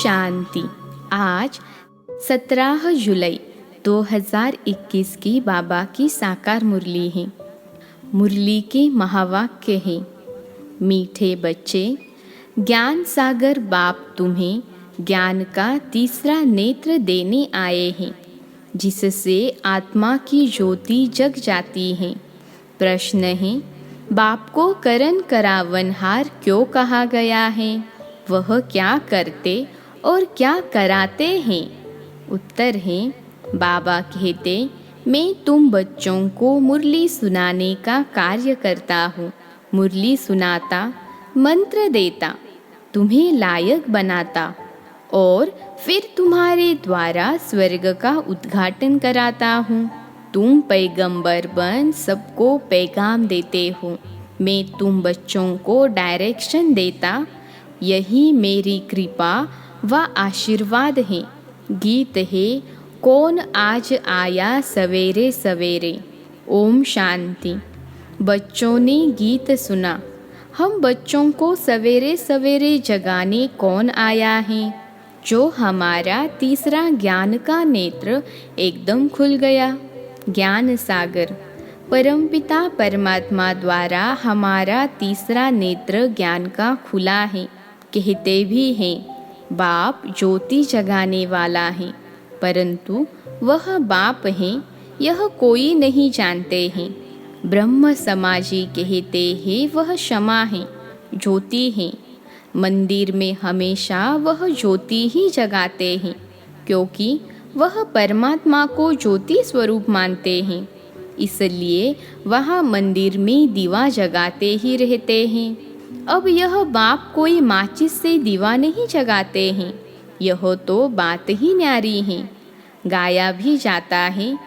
शांति। आज 17 जुलाई 2021 की बाबा की साकार मुरली है। मुरली के महावाक्य है, मीठे बच्चे, ज्ञान सागर बाप तुम्हें ज्ञान का तीसरा नेत्र देने आए हैं, जिससे आत्मा की ज्योति जग जाती है। प्रश्न है, बाप को करण करावनहार क्यों कहा गया है? वह क्या करते और क्या कराते हैं? उत्तर है, बाबा कहते, मैं तुम बच्चों को मुरली सुनाने का कार्य करता हूँ। मुरली सुनाता, मंत्र देता, तुम्हें लायक बनाता और फिर तुम्हारे द्वारा स्वर्ग का उद्घाटन कराता हूँ। तुम पैगंबर बन सबको पैगाम देते हो। मैं तुम बच्चों को डायरेक्शन देता, यही मेरी कृपा व आशीर्वाद है। गीत है, कौन आज आया सवेरे सवेरे। ओम शांति। बच्चों ने गीत सुना। हम बच्चों को सवेरे सवेरे जगाने कौन आया है? जो हमारा तीसरा ज्ञान का नेत्र एकदम खुल गया। ज्ञान सागर परमपिता परमात्मा द्वारा हमारा तीसरा नेत्र ज्ञान का खुला है। कहते भी हैं, बाप ज्योति जगाने वाला है, परंतु वह बाप है यह कोई नहीं जानते हैं। ब्रह्म समाजी कहते हैं वह क्षमा है, ज्योति है। मंदिर में हमेशा वह ज्योति ही जगाते हैं, क्योंकि वह परमात्मा को ज्योति स्वरूप मानते हैं। इसलिए वहाँ मंदिर में दीवा जगाते ही रहते हैं। अब यह बाप कोई माचिस से दीवा नहीं जगाते हैं, यह तो बात ही न्यारी है। गाया भी जाता है,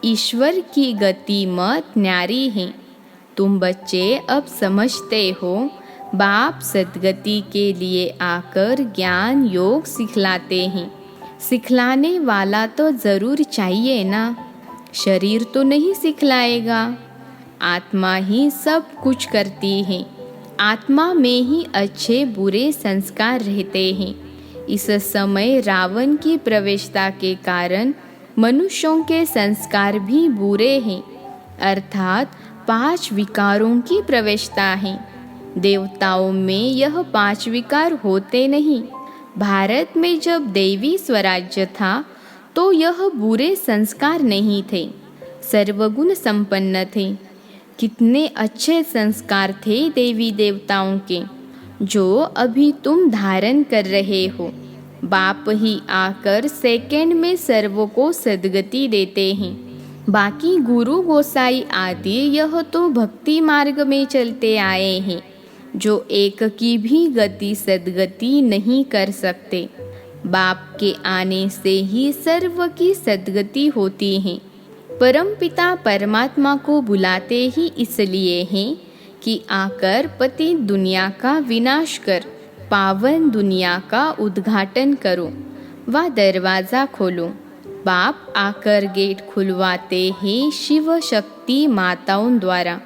ईश्वर की गति मत न्यारी है। तुम बच्चे अब समझते हो, बाप सद्गति के लिए आकर ज्ञान योग सिखलाते हैं। सिखलाने वाला तो ज़रूर चाहिए ना, शरीर तो नहीं सिखलाएगा। आत्मा ही सब कुछ करती है। आत्मा में ही अच्छे बुरे संस्कार रहते हैं। इस समय रावण की प्रवेशता के कारण मनुष्यों के संस्कार भी बुरे हैं, अर्थात 5 विकारों की प्रवेशता है। देवताओं में यह 5 विकार होते नहीं। भारत में जब देवी स्वराज्य था तो यह बुरे संस्कार नहीं थे, सर्वगुण संपन्न थे। कितने अच्छे संस्कार थे देवी देवताओं के, जो अभी तुम धारण कर रहे हो। बाप ही आकर सेकंड में सर्व को सद्गति देते हैं। बाकी गुरु गोसाई आदि यह तो भक्ति मार्ग में चलते आए हैं, जो एक की भी गति सद्गति नहीं कर सकते। बाप के आने से ही सर्व की सद्गति होती है। परमपिता परमात्मा को बुलाते ही इसलिए हैं कि आकर पतित दुनिया का विनाश कर पावन दुनिया का उद्घाटन करो व दरवाज़ा खोलो। बाप आकर गेट खुलवाते हैं शिव शक्ति माताओं द्वारा।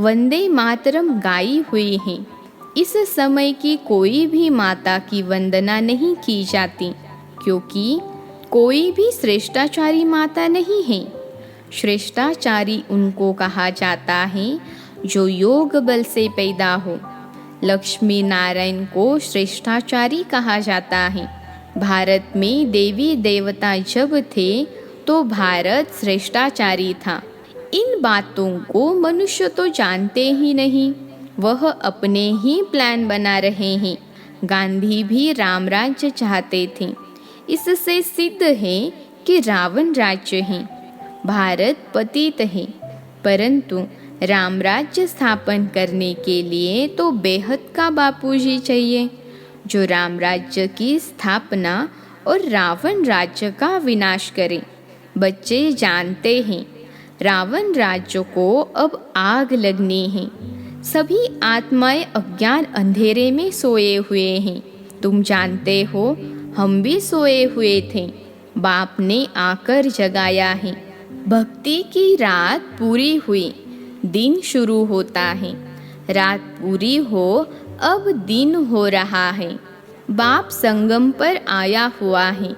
वंदे मातरम गाई हुई है। इस समय की कोई भी माता की वंदना नहीं की जाती, क्योंकि कोई भी श्रेष्ठाचारी माता नहीं है। श्रेष्ठाचारी उनको कहा जाता है जो योग बल से पैदा हो। लक्ष्मी नारायण को श्रेष्ठाचारी कहा जाता है। भारत में देवी देवता जब थे तो भारत श्रेष्ठाचारी था। इन बातों को मनुष्य तो जानते ही नहीं, वह अपने ही प्लान बना रहे हैं। गांधी भी राम राज्य चाहते थे। इससे सिद्ध है कि रावण राज्य है। भारत पतित है, परंतु राम राज्य स्थापन करने के लिए तो बेहद का बापूजी चाहिए, जो राम राज्य की स्थापना और रावण राज्य का विनाश करे। बच्चे जानते हैं, रावण राज्य को अब आग लगनी है। सभी आत्माएं अज्ञान अंधेरे में सोए हुए हैं। तुम जानते हो, हम भी सोए हुए थे, बाप ने आकर जगाया है। भक्ति की रात पूरी हुई, दिन शुरू होता है। रात पूरी हो, अब दिन हो रहा है। बाप संगम पर आया हुआ है।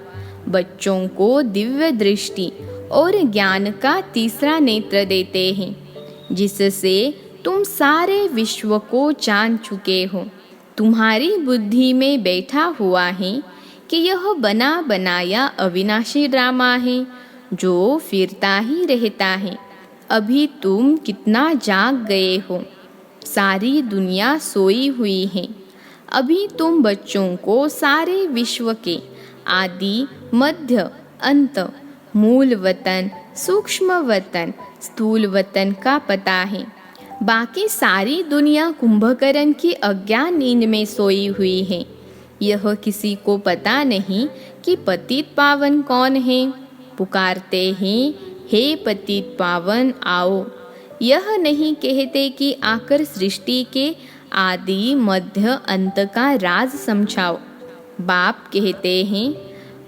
बच्चों को दिव्य दृष्टि और ज्ञान का तीसरा नेत्र देते हैं, जिससे तुम सारे विश्व को जान चुके हो। तुम्हारी बुद्धि में बैठा हुआ है कि यह बना बनाया अविनाशी ड्रामा है जो फिरता ही रहता है। अभी तुम कितना जाग गए हो। सारी दुनिया सोई हुई है। अभी तुम बच्चों को सारे विश्व के आदि, मध्य, अंत, मूल वतन, सूक्ष्म वतन, स्थूल वतन का पता है। बाकी सारी दुनिया कुंभकर्ण की अज्ञान नींद में सोई हुई है। यह किसी को पता नहीं कि पतित पावन कौन है। पुकारते हैं, हे पतित पावन आओ। यह नहीं कहते कि आकर सृष्टि के आदि, मध्य, अंत का राज समझाओ। बाप कहते हैं,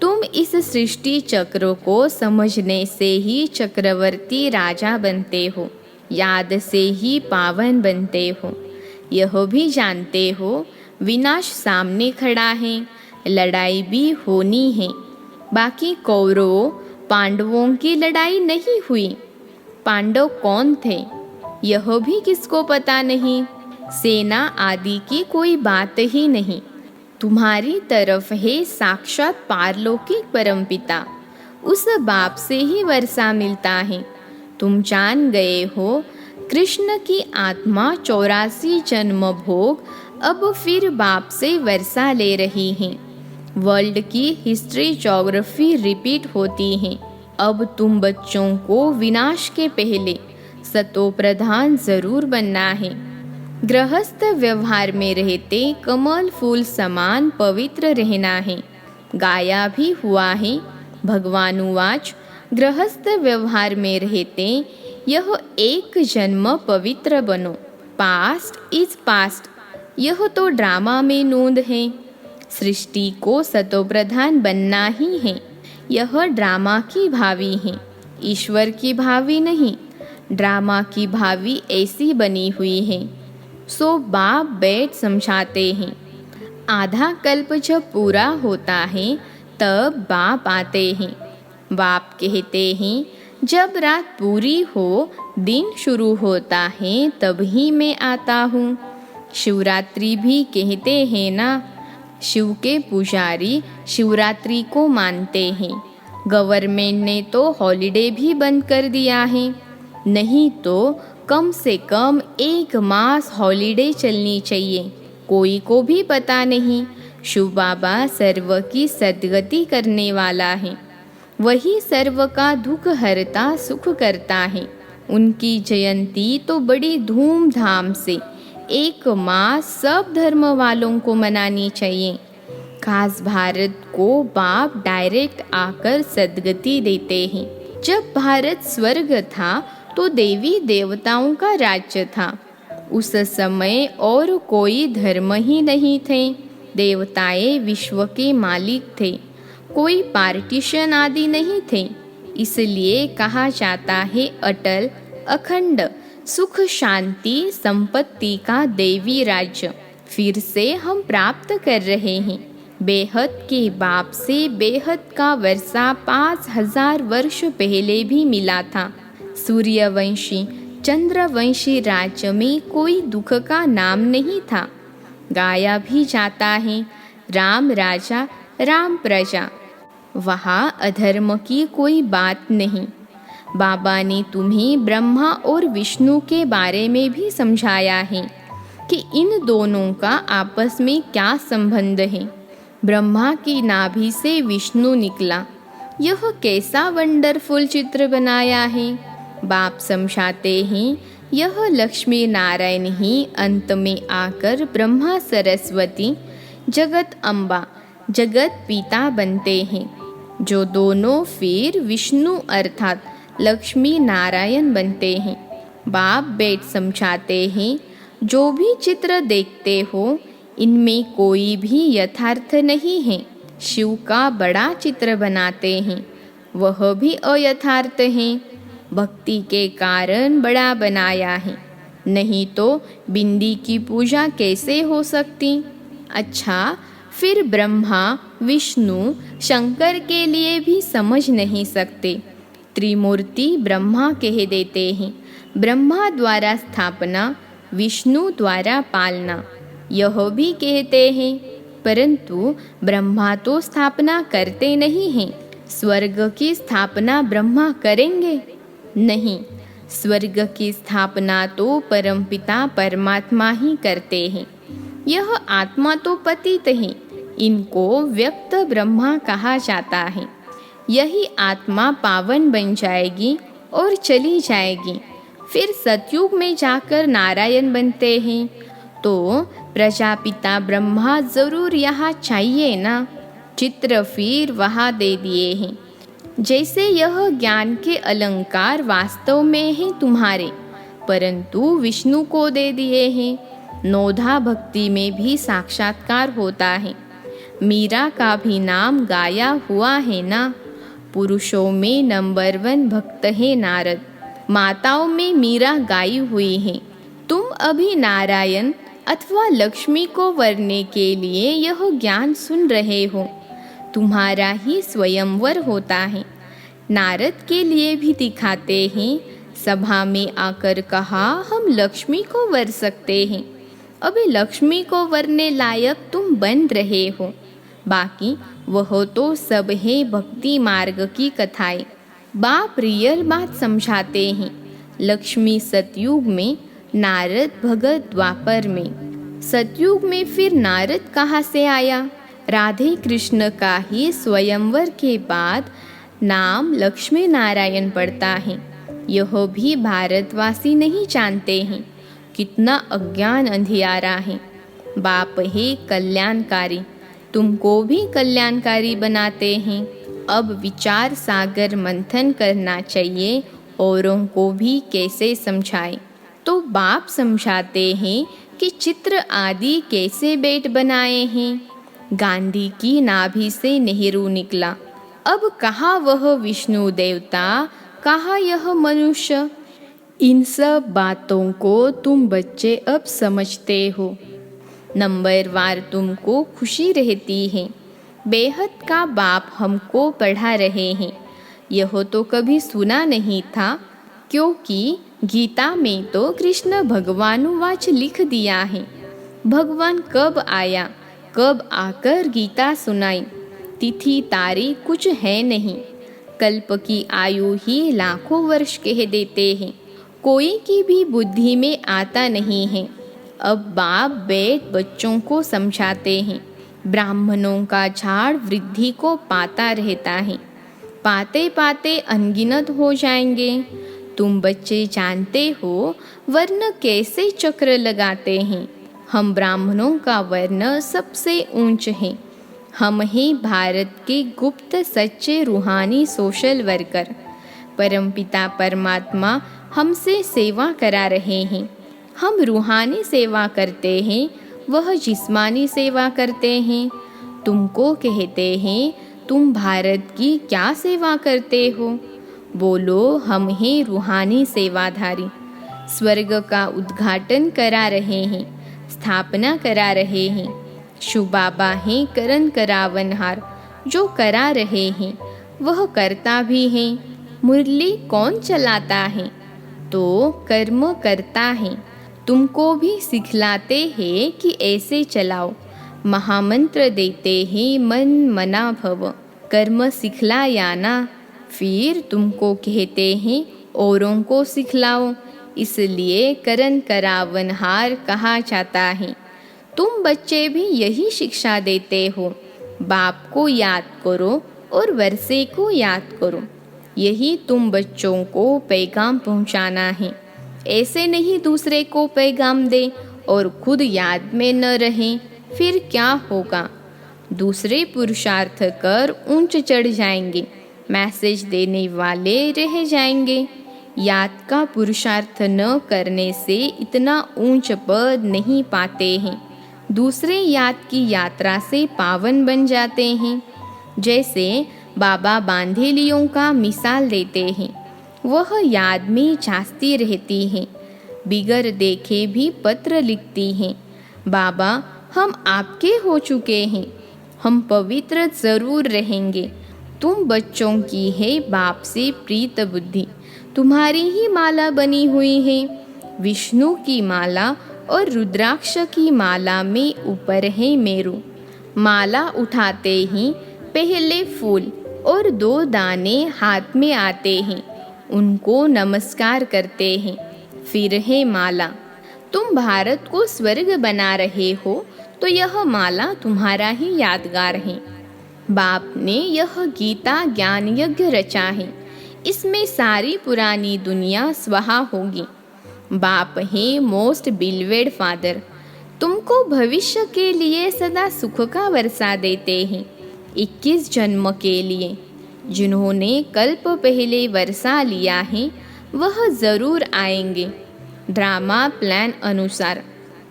तुम इस सृष्टि चक्र को समझने से ही चक्रवर्ती राजा बनते हो, याद से ही पावन बनते हो। यह भी जानते हो विनाश सामने खड़ा है, लड़ाई भी होनी है। बाकी कौरवों पांडवों की लड़ाई नहीं हुई। पांडव कौन थे यह भी किसको पता नहीं। सेना आदि की कोई बात ही नहीं। तुम्हारी तरफ है साक्षात पारलौकिक परमपिता। उस बाप से ही वर्षा मिलता है। तुम जान गए हो कृष्ण की आत्मा 84 जन्म भोग अब फिर बाप से वर्षा ले रही है। वर्ल्ड की हिस्ट्री ज्योग्राफी रिपीट होती है। अब तुम बच्चों को विनाश के पहले सतो प्रधान जरूर बनना है। गृहस्थ व्यवहार में रहते कमल फूल समान पवित्र रहना है। गाया भी हुआ है। भगवानुवाच, गृहस्थ व्यवहार में रहते यह एक जन्म पवित्र बनो। पास्ट इज पास्ट, यह तो ड्रामा में नोंद है। सृष्टि को सतोप्रधान बनना ही है। यह ड्रामा की भावी है, ईश्वर की भावी नहीं। ड्रामा की भावी ऐसी बनी हुई है। सो बाप बैठ समझाते हैं। आधा कल्प जब पूरा होता है तब बाप आते हैं। बाप कहते हैं, जब रात पूरी हो दिन शुरू होता है तब ही मैं आता हूँ। शिवरात्रि भी कहते हैं ना। शिव के पुजारी शिवरात्रि को मानते हैं। गवर्नमेंट ने तो हॉलिडे भी बंद कर दिया है। नहीं तो कम से कम 1 मास हॉलिडे चलनी चाहिए। कोई को भी पता नहीं शिव बाबा सर्व की सद्गति करने वाला है। वही सर्व का दुख हरता सुख करता है। उनकी जयंती तो बड़ी धूमधाम से 1 मास सब धर्म वालों को मनानी चाहिए। खास भारत को बाप डायरेक्ट आकर सद्गति देते हैं। जब भारत स्वर्ग था तो देवी देवताओं का राज्य था। उस समय और कोई धर्म ही नहीं थे। देवताएं विश्व के मालिक थे। कोई पार्टीशन आदि नहीं थे। इसलिए कहा जाता है अटल अखंड सुख शांति संपत्ति का देवी राज्य फिर से हम प्राप्त कर रहे हैं। बेहद के बाप से बेहद का वर्षा 5000 वर्ष पहले भी मिला था। सूर्यवंशी चंद्रवंशी राज्य में कोई दुख का नाम नहीं था। गाया भी जाता है, राम राजा राम प्रजा। वहाँ अधर्म की कोई बात नहीं। बाबा ने तुम्हें ब्रह्मा और विष्णु के बारे में भी समझाया है कि इन दोनों का आपस में क्या संबंध है। ब्रह्मा की नाभि से विष्णु निकला। यह कैसा वंडरफुल चित्र बनाया है। बाप समझाते हैं, यह लक्ष्मी नारायण ही अंत में आकर ब्रह्मा सरस्वती जगत अम्बा जगत पिता बनते हैं, जो दोनों फिर विष्णु अर्थात लक्ष्मी नारायण बनते हैं। बाप बैठ समझाते हैं, जो भी चित्र देखते हो इनमें कोई भी यथार्थ नहीं है। शिव का बड़ा चित्र बनाते हैं, वह भी अयथार्थ है। भक्ति के कारण बड़ा बनाया है, नहीं तो बिंदी की पूजा कैसे हो सकती। अच्छा, फिर ब्रह्मा विष्णु शंकर के लिए भी समझ नहीं सकते। त्रिमूर्ति ब्रह्मा कह देते हैं। ब्रह्मा द्वारा स्थापना, विष्णु द्वारा पालना, यह भी कहते हैं। परंतु ब्रह्मा तो स्थापना करते नहीं हैं। स्वर्ग की स्थापना ब्रह्मा करेंगे? नहीं, स्वर्ग की स्थापना तो परमपिता परमात्मा ही करते हैं। यह आत्मा तो पतित है, इनको व्यक्त ब्रह्मा कहा जाता है। यही आत्मा पावन बन जाएगी और चली जाएगी, फिर सतयुग में जाकर नारायण बनते हैं। तो प्रजापिता ब्रह्मा जरूर यहाँ चाहिए ना। चित्र फिर वहाँ दे दिए हैं। जैसे यह ज्ञान के अलंकार वास्तव में हैं तुम्हारे, परंतु विष्णु को दे दिए हैं। नोधा भक्ति में भी साक्षात्कार होता है। मीरा का भी नाम गाया हुआ है ना। पुरुषों में नंबर 1 भक्त है नारद। माताओं में मीरा गाई हुई है। तुम अभी नारायण अथवा लक्ष्मी को वरने के लिए यह ज्ञान सुन रहे हो। तुम्हारा ही स्वयंवर होता है। नारद के लिए भी दिखाते हैं। सभा में आकर कहा हम लक्ष्मी को वर सकते हैं। अभी लक्ष्मी को वरने लायक तुम बन रहे हो। बाकी वह तो सब है भक्ति मार्ग की कथाएं। बाप रियल बात समझाते हैं। लक्ष्मी सतयुग में, नारद भगत द्वापर में। सतयुग में फिर नारद कहाँ से आया? राधे कृष्ण का ही स्वयंवर के बाद नाम लक्ष्मी नारायण पड़ता है। यह भी भारतवासी नहीं जानते हैं। कितना अज्ञान अंधियारा है। बाप है कल्याणकारी, तुमको भी कल्याणकारी बनाते हैं। अब विचार सागर मंथन करना चाहिए, औरों को भी कैसे समझाएं। तो बाप समझाते हैं कि चित्र आदि कैसे बेट बनाए हैं। गांधी की नाभि से नेहरू निकला। अब कहाँ वह विष्णु देवता, कहाँ यह मनुष्य। इन सब बातों को तुम बच्चे अब समझते हो। नंबरवार तुमको खुशी रहती है। बेहद का बाप हमको पढ़ा रहे हैं। यह तो कभी सुना नहीं था, क्योंकि गीता में तो कृष्ण भगवानुवाच लिख दिया है। भगवान कब आया, कब आकर गीता सुनाई, तिथि तारीख कुछ है नहीं। कल्प की आयु ही लाखों वर्ष कह देते हैं। कोई की भी बुद्धि में आता नहीं है। अब बाप बेट बच्चों को समझाते हैं। ब्राह्मणों का झाड़ वृद्धि को पाता रहता है। पाते पाते अनगिनत हो जाएंगे। तुम बच्चे जानते हो वर्ण कैसे चक्र लगाते हैं। हम ब्राह्मणों का वर्ण सबसे ऊंच है। हम ही भारत के गुप्त सच्चे रूहानी सोशल वर्कर। परमपिता परमात्मा हमसे सेवा करा रहे हैं। हम रूहानी सेवा करते हैं, वह जिस्मानी सेवा करते हैं। तुमको कहते हैं तुम भारत की क्या सेवा करते हो? बोलो हम हैं रूहानी सेवाधारी। स्वर्ग का उद्घाटन करा रहे हैं, स्थापना करा रहे हैं। शुबाबा हैं करन करावनहार। जो करा रहे हैं वह करता भी है। मुरली कौन चलाता है? तो कर्म करता है। तुमको भी सिखलाते हैं कि ऐसे चलाओ। महामंत्र देते हैं मन मना भव। कर्म सिखलाया ना, फिर तुमको कहते हैं औरों को सिखलाओ। इसलिए करन करावनहार कहा जाता है। तुम बच्चे भी यही शिक्षा देते हो। बाप को याद करो और वर्षे को याद करो। यही तुम बच्चों को पैगाम पहुंचाना है। ऐसे नहीं दूसरे को पैगाम दे और खुद याद में न रहें, फिर क्या होगा? दूसरे पुरुषार्थ कर ऊंच चढ़ जाएंगे, मैसेज देने वाले रह जाएंगे। याद का पुरुषार्थ न करने से इतना ऊंच पद नहीं पाते हैं। दूसरे याद की यात्रा से पावन बन जाते हैं। जैसे बाबा बांधेलियों का मिसाल देते हैं। वह याद में झांकती रहती हैं, बिगर देखे भी पत्र लिखती हैं। बाबा हम आपके हो चुके हैं, हम पवित्र जरूर रहेंगे। तुम बच्चों की है बाप से प्रीत बुद्धि, तुम्हारी ही माला बनी हुई है। विष्णु की माला और रुद्राक्ष की माला में ऊपर है मेरू। माला उठाते ही पहले फूल और 2 दाने हाथ में आते हैं, उनको नमस्कार करते हैं। फिर है माला। तुम भारत को स्वर्ग बना रहे हो तो यह माला तुम्हारा ही यादगार है। बाप ने यह गीता ज्ञान यज्ञ रचा है, इसमें सारी पुरानी दुनिया स्वाहा होगी। बाप है मोस्ट बिलवेड फादर, तुमको भविष्य के लिए सदा सुख का वर्षा देते हैं। 21 जन्म के लिए जिन्होंने कल्प पहले वर्षा लिया है वह जरूर आएंगे। ड्रामा प्लान अनुसार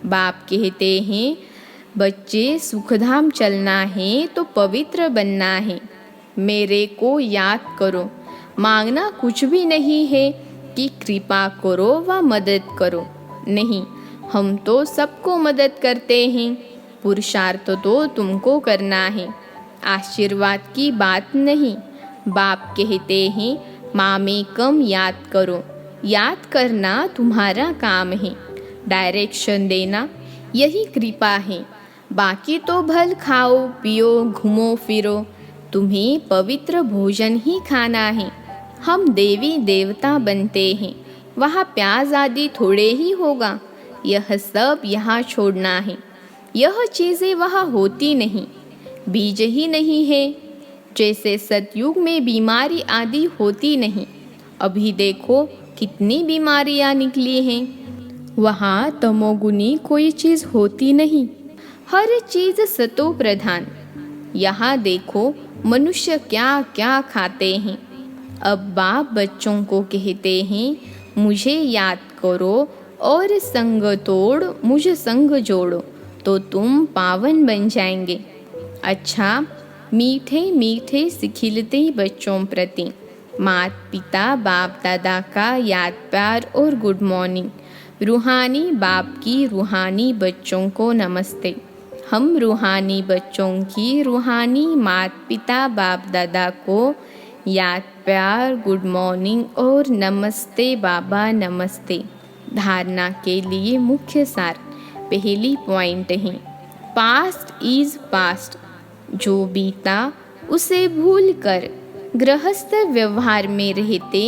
बाप कहते हैं, बच्चे सुखधाम चलना है तो पवित्र बनना है। मेरे को याद करो। मांगना कुछ भी नहीं है कि कृपा करो व मदद करो। नहीं, हम तो सबको मदद करते हैं। पुरुषार्थ तो तुमको करना है, आशीर्वाद की बात नहीं। बाप कहते हैं, मामेकम याद करो। याद करना तुम्हारा काम है, डायरेक्शन देना यही कृपा है। बाकी तो भल खाओ पियो घूमो फिरो, तुम्हें पवित्र भोजन ही खाना है। हम देवी देवता बनते हैं, वहाँ प्याज आदि थोड़े ही होगा। यह सब यहाँ छोड़ना है। यह चीज़ें वहाँ होती नहीं, बीज ही नहीं है। जैसे सतयुग में बीमारी आदि होती नहीं, अभी देखो कितनी बीमारियाँ निकली हैं। वहाँ तमोगुनी कोई चीज़ होती नहीं, हर चीज़ सतो प्रधान। यहाँ देखो मनुष्य क्या क्या खाते हैं। अब बाप बच्चों को कहते हैं, मुझे याद करो और संग तोड़ मुझ संग जोड़ो तो तुम पावन बन जाएंगे। अच्छा, मीठे मीठे सिखिलते बच्चों प्रति माता पिता बाप दादा का याद प्यार और गुड मॉर्निंग। रूहानी बाप की रूहानी बच्चों को नमस्ते। हम रूहानी बच्चों की रूहानी माता पिता बाप दादा को याद प्यार गुड मॉर्निंग और नमस्ते बाबा नमस्ते। धारणा के लिए मुख्य सार। पहली पॉइंट है, पास्ट इज पास्ट। जो बीता उसे भूल कर गृहस्थ व्यवहार में रहते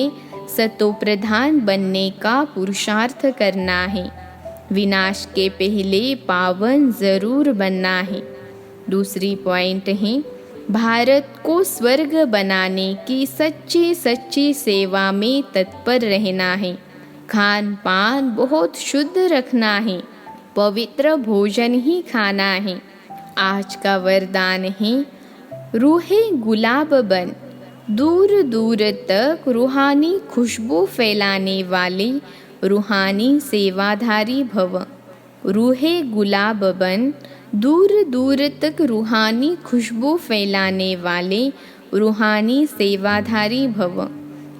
सतो प्रधान बनने का पुरुषार्थ करना है। विनाश के पहले पावन जरूर बनना है। दूसरी पॉइंट है, भारत को स्वर्ग बनाने की सच्ची सच्ची सेवा में तत्पर रहना है। खान पान बहुत शुद्ध रखना है, पवित्र भोजन ही खाना है। आज का वरदान है, रूहे गुलाब बन, दूर दूर तक रूहानी खुशबू फैलाने वाले रूहानी सेवाधारी भव। रूहे गुलाब बन, दूर दूर तक रूहानी खुशबू फैलाने वाले रूहानी सेवाधारी भव।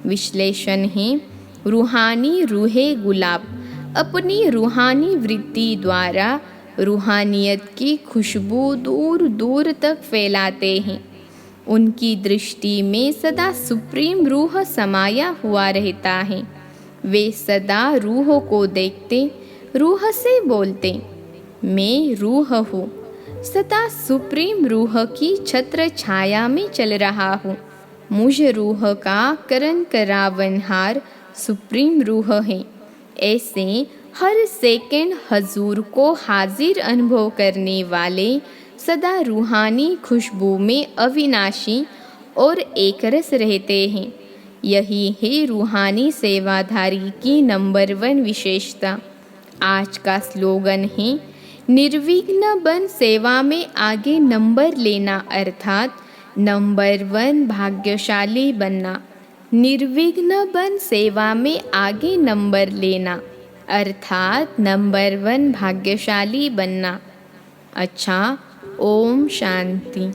विश्लेषण है, रूहानी रूहे गुलाब अपनी रूहानी वृत्ति द्वारा रूहानियत की खुशबू दूर दूर तक फैलाते हैं। उनकी दृष्टि में सदा सुप्रीम रूह समाया हुआ रहता है। वे सदा रूह को देखते, रूह से बोलते, मैं रूह हूँ, सदा सुप्रीम रूह की छत्र छाया में चल रहा हूँ। मुझ रूह का करण करावनहार सुप्रीम रूह है। ऐसे हर सेकंड हजूर को हाजिर अनुभव करने वाले सदा रूहानी खुशबू में अविनाशी और एकरस रहते हैं। यही है रूहानी सेवाधारी की नंबर 1 विशेषता। आज का स्लोगन है, निर्विघ्न बन सेवा में आगे नंबर लेना, अर्थात नंबर 1 भाग्यशाली बनना। निर्विघ्न बन सेवा में आगे नंबर लेना, अर्थात नंबर 1 भाग्यशाली बनना। अच्छा, ओम शांति।